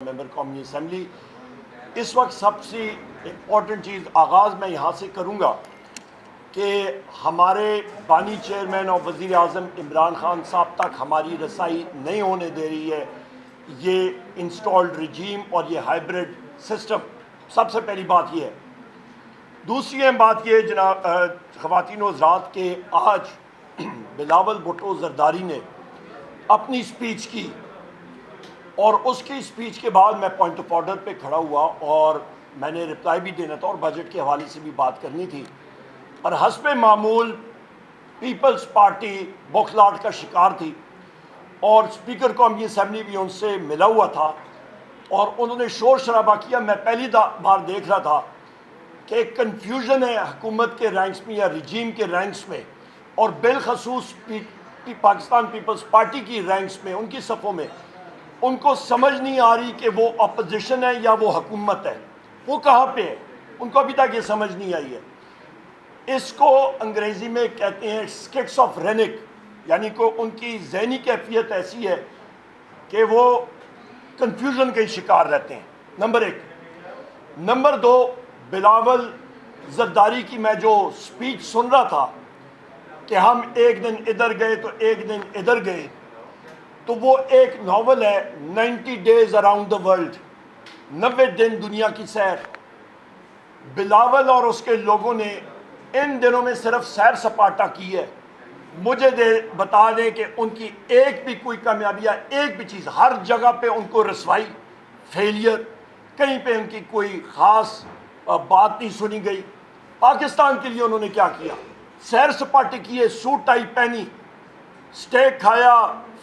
ممبر قومی اسمبلی۔ اس وقت سب سے امپورٹنٹ چیز آغاز میں یہاں سے کروں گا کہ ہمارے بانی چیئرمین اور وزیر اعظم عمران خان صاحب تک ہماری رسائی نہیں ہونے دے رہی ہے یہ انسٹالڈ رجیم اور یہ ہائبرڈ سسٹم۔ سب سے پہلی بات یہ ہے۔ دوسری اہم بات یہ جناب خواتین و حضرات کہ آج بلاول بھٹو زرداری نے اپنی سپیچ کی اور اس کی سپیچ کے بعد میں پوائنٹ آف آرڈر پہ کھڑا ہوا اور میں نے رپلائی بھی دینا تھا اور بجٹ کے حوالے سے بھی بات کرنی تھی، اور حسب معمول پیپلز پارٹی بوکھلاہٹ کا شکار تھی اور اسپیکر قومی اسمبلی بھی ان سے ملا ہوا تھا اور انہوں نے شور شرابہ کیا۔ میں پہلی بار دیکھ رہا تھا کہ ایک کنفیوژن ہے حکومت کے رینکس میں یا رجیم کے رینکس میں، اور بالخصوص پاکستان پیپلز پارٹی کی رینکس میں، ان کی صفوں میں ان کو سمجھ نہیں آ رہی کہ وہ اپوزیشن ہے یا وہ حکومت ہے، وہ کہاں پہ ہے، ان کو ابھی تک یہ سمجھ نہیں آئی ہے۔ اس کو انگریزی میں کہتے ہیں اسکٹس آف رینک، یعنی کہ ان کی ذہنی کیفیت ایسی ہے کہ وہ کنفیوژن کے شکار رہتے ہیں، نمبر ایک۔ نمبر دو، بلاول زرداری کی میں جو سپیچ سن رہا تھا کہ ہم ایک دن ادھر گئے تو ایک دن ادھر گئے، تو وہ ایک ناول ہے 90 ڈیز اراؤنڈ دا ورلڈ، 90 دن دنیا کی سیر۔ بلاول اور اس کے لوگوں نے ان دنوں میں صرف سیر سپاٹا کی ہے۔ مجھے بتا دیں کہ ان کی ایک بھی کوئی کامیابی یا ایک بھی چیز، ہر جگہ پہ ان کو رسوائی، فیلئر، کہیں پہ ان کی کوئی خاص بات نہیں سنی گئی۔ پاکستان کے لیے انہوں نے کیا کیا؟ سیر سپاٹے کیے، سوٹ ٹائی پہنی، سٹیک کھایا،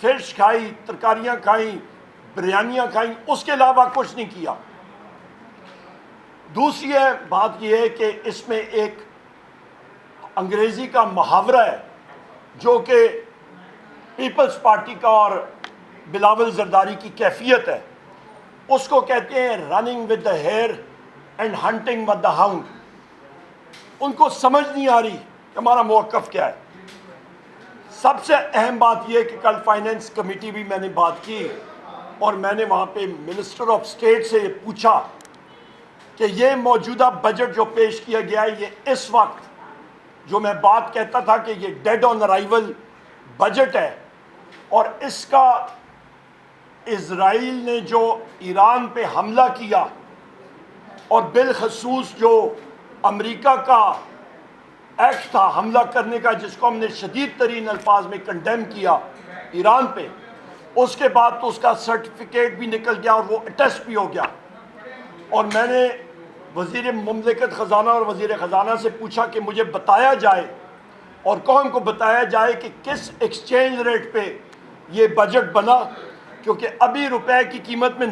فش کھائی، ترکاریاں کھائیں، بریانیاں کھائیں، اس کے علاوہ کچھ نہیں کیا۔ دوسری بات یہ ہے کہ اس میں ایک انگریزی کا محاورہ ہے جو کہ پیپلز پارٹی کا اور بلاول زرداری کی کیفیت ہے، اس کو کہتے ہیں running with the hare and hunting with the hound. ان کو سمجھ نہیں آ رہی کہ ہمارا موقف کیا ہے۔ سب سے اہم بات یہ کہ کل فائنینس کمیٹی بھی میں نے بات کی اور میں نے وہاں پہ منسٹر آف اسٹیٹ سے پوچھا کہ یہ موجودہ بجٹ جو پیش کیا گیا ہے، یہ اس وقت جو میں بات کہتا تھا کہ یہ ڈیڈ آن ارائیول بجٹ ہے، اور اس کا اسرائیل نے جو ایران پہ حملہ کیا اور بالخصوص جو امریکہ کا ایکٹ تھا حملہ کرنے کا، جس کو ہم نے شدید ترین الفاظ میں کنڈیم کیا ایران پہ، اس کے بعد تو اس کا سرٹیفکیٹ بھی نکل گیا اور وہ اٹیسٹ بھی ہو گیا۔ اور میں نے وزیر مملکت خزانہ اور وزیر خزانہ سے پوچھا کہ مجھے بتایا جائے اور قوم کو بتایا جائے کہ کس ایکسچینج ریٹ پہ یہ بجٹ بنا، کیونکہ ابھی روپے کی قیمت میں